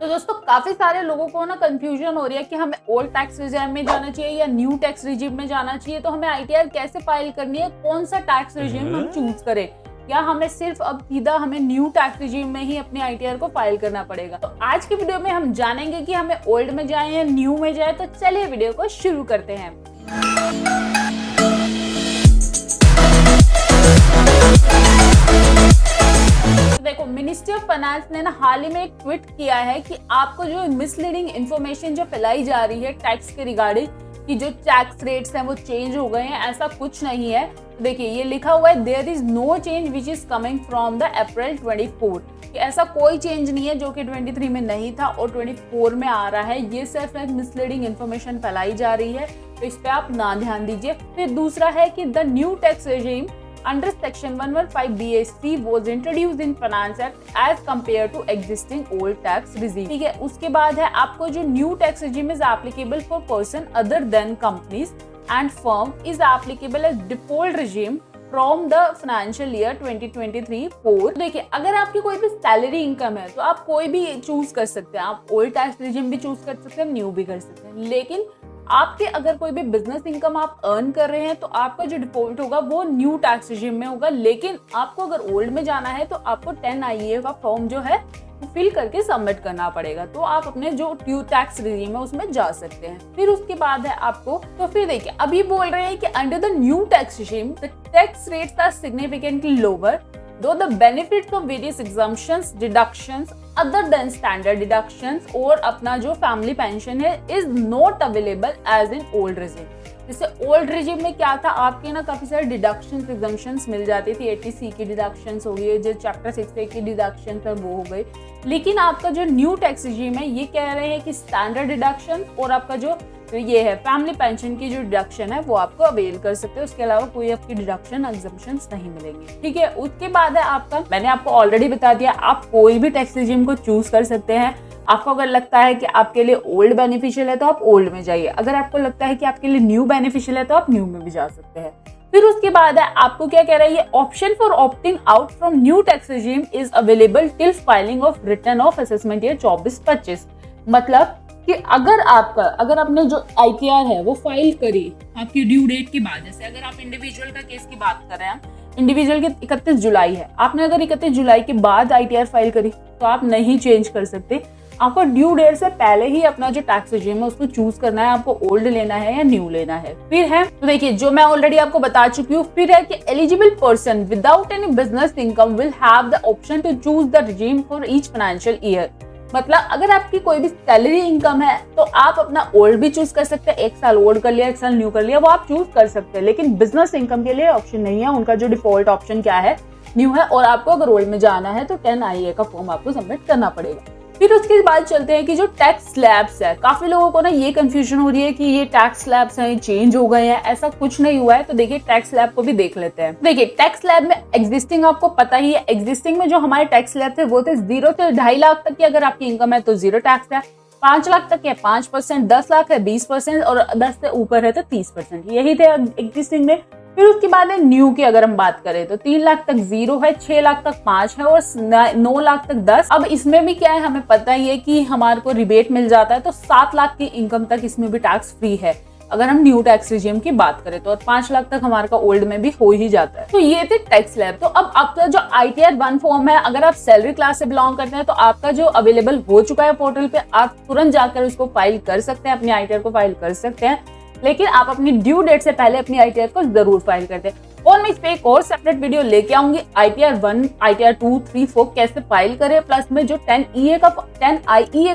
तो दोस्तों काफी सारे लोगों को ना कंफ्यूजन हो रही है कि हमें ओल्ड टैक्स रिजीम में जाना चाहिए या न्यू टैक्स रिजीम में जाना चाहिए। तो हमें आईटीआर कैसे फाइल करनी है, कौन सा टैक्स रिजीम हम चूज करें, या हमें सिर्फ अब सीधा हमें न्यू टैक्स रिजीम में ही अपनी आईटीआर को फाइल करना पड़ेगा। तो आज की वीडियो में हम जानेंगे कि हमें ओल्ड में जाए या न्यू में जाए। तो चलिए वीडियो को शुरू करते हैं। देखो, मिनिस्ट्री ऑफ फाइनेंस ने ना हाल ही में एक ट्वीट किया है कि आपको जो मिसलीडिंग इंफॉर्मेशन जो फैलाई जा रही है टैक्स के रिगार्डिंग कि जो टैक्स रेट्स हैं वो चेंज हो गए हैं, ऐसा कुछ नहीं है। तो देखिए ये लिखा हुआ है, there is no change which is coming from the April 24। कि ऐसा कोई चेंज नहीं है जो कि 23 में नहीं था और 24 में आ रहा है। ये सिर्फ एक मिसलीडिंग इंफॉर्मेशन फैलाई जा रही है, तो इस पे आप ना ध्यान दीजिए। फिर दूसरा है कि the new tax regime under section 115 BST was introduced in Finance Act as compared to existing old tax regime। ठीक है, उसके बाद है आपको जो new tax regime is applicable for person other than companies and firm is applicable as default regime from the financial year 2023-4। देखिए, अगर आपकी कोई भी सैलरी इनकम है तो आप कोई भी चूज कर सकते हैं। आप ओल्ड टैक्स रिजीम भी चूज कर सकते हैं, न्यू भी कर सकते हैं। लेकिन आपके अगर कोई भी बिजनेस इनकम आप अर्न कर रहे हैं तो आपका जो डिफॉल्ट होगा वो न्यू टैक्स रिजीम में होगा। लेकिन आपको अगर ओल्ड में जाना है तो आपको 10 IEA का फॉर्म जो है फिल करके सबमिट करना पड़ेगा। तो आप अपने जो न्यू टैक्स रिजीम है उसमें जा सकते हैं। फिर उसके बाद है आपको, तो फिर देखिए अभी बोल रहे हैं कि under the new tax regime the tax rates are significantly lower though the benefits of various exemptions, deductions other than standard deductions और अपना जो फैमिली पेंशन है is not available as in old regime। जैसे old regime में क्या था, आपके ना काफी सारे डिडक्शंस एग्जम्पशंस मिल जाती थी। 80C की डिडक्शंस हो गई, जो चैप्टर 6A की डिडक्शंस है वो हो गई। लेकिन आपका जो न्यू टैक्स रिजीम है ये कह रहे हैं कि स्टैंडर्ड डिडक्शन और आपका जो ये है फैमिली पेंशन की जो डिडक्शन है वो आपको अवेल कर सकते हैं। उसके अलावा कोई आपकी डिडक्शन एग्जम्पशंस नहीं मिलेंगे। ठीक है, उसके बाद है आपका, मैंने आपको ऑलरेडी बता दिया, आप कोई भी टैक्स रिजीम को चूज कर सकते हैं। आपको अगर लगता है कि आपके लिए ओल्ड बेनिफिशियल है तो आप ओल्ड में जाइए। अगर आपको लगता है कि आपके लिए न्यू बेनिफिशियल है तो आप न्यू में भी जा सकते हैं। फिर उसके बाद है आपको क्या कह रहा है, ये option for opting out from new tax regime is available till filing of return of assessment year 24-25। मतलब कि अगर आपने जो आईटीआर है वो फाइल करी आपकी ड्यू डेट के बाद, जैसे अगर आप इंडिविजुअल का केस की बात कर रहे हैं, इंडिविजुअल की 31 जुलाई है, आपने अगर 31 जुलाई के बाद आईटीआर फाइल करी तो आप नहीं चेंज कर सकते। आपको ड्यू डेट से पहले ही अपना जो टैक्स रिजीम है उसको चूज करना है, आपको ओल्ड लेना है या न्यू लेना है। फिर है, तो देखिए जो मैं ऑलरेडी आपको बता चुकी हूँ। फिर है कि eligible person without any business income will have the option to choose the regime for each financial year. मतलब अगर आपकी कोई भी सैलरी इनकम है तो आप अपना ओल्ड भी चूज कर सकते हैं। 1 साल ओल्ड कर लिया, 1 साल न्यू कर लिया, वो आप चूज कर सकते हैं। लेकिन बिजनेस इनकम के लिए ऑप्शन नहीं है। उनका जो डिफॉल्ट ऑप्शन क्या है, न्यू है। और आपको अगर ओल्ड में जाना है तो 10 IEA का फॉर्म आपको सबमिट करना पड़ेगा। फिर उसके बाद चलते हैं कि जो टैक्स स्लैब्स है, काफी लोगों को ना ये कंफ्यूजन हो रही है कि ये टैक्स स्लैब्स हैं चेंज हो गए हैं। ऐसा कुछ नहीं हुआ है। तो देखिए टैक्स स्लैब को भी देख लेते हैं। देखिए टैक्स स्लैब में एग्जिस्टिंग आपको पता ही है, एग्जिस्टिंग में जो हमारे टैक्स स्लैब थे वो थे 0 से 2.5 लाख तक की अगर आपकी इनकम है तो 0 टैक्स है, 5 लाख तक है 5%, 10 लाख है 20% और 10 से ऊपर है तो 30%। यही थे एग्जिस्टिंग में। फिर उसके बाद है न्यू की अगर हम बात करें तो 3 लाख तक 0 है, 6 लाख तक 5 है और 9 लाख तक 10। अब इसमें भी क्या है, हमें पता ही है कि हमारे को रिबेट मिल जाता है। तो 7 लाख की इनकम तक इसमें भी टैक्स फ्री है अगर हम न्यू टैक्स रिजीम की बात करें तो, और 5 लाख तक हमारे का ओल्ड में भी हो ही जाता है। तो ये थे टैक्स स्लैब। तो अब आपका जो ITR 1 फॉर्म है, अगर आप सैलरी क्लास से बिलोंग करते हैं तो आपका जो अवेलेबल हो चुका है पोर्टल पे, आप तुरंत जाकर उसको फाइल कर सकते हैं, अपनी ITR को फाइल कर सकते हैं। लेकिन आप अपनी ड्यू डेट से पहले अपनी ITR को जरूर फाइल करते हैं। और मैं इस पे एक और सेपरेट वीडियो लेके आऊंगी, ITR 1, ITR 2, 3, 4 कैसे फाइल करें, प्लस में जो 10 IEA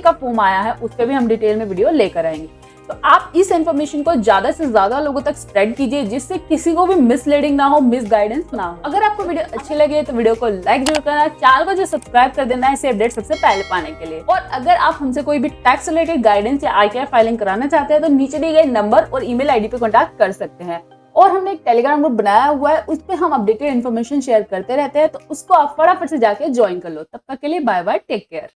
का फॉर्म आया है उस पर भी हम डिटेल में वीडियो लेकर आएंगे। तो आप इस इन्फॉर्मेशन को ज्यादा से ज्यादा लोगों तक स्प्रेड कीजिए जिससे किसी को भी मिसलीडिंग ना हो, मिसगाइडेंस ना हो। अगर आपको वीडियो अच्छी लगे तो वीडियो को लाइक जरूर करना, चैनल को जो सब्सक्राइब कर देना है इसे अपडेट सबसे पहले पाने के लिए। और अगर आप हमसे कोई भी टैक्स रिलेटेड गाइडेंस या ITR फाइलिंग कराना चाहते हैं तो नीचे दिए गए नंबर और ईमेल ID पे कॉन्टैक्ट कर सकते हैं। और हमने एक टेलीग्राम ग्रुप बनाया हुआ है, उस पर हम अपडेटेड इन्फॉर्मेशन शेयर करते रहते हैं, तो उसको आप फटाफट से जाके ज्वाइन कर लो। तब तक के लिए बाय बाय, टेक केयर।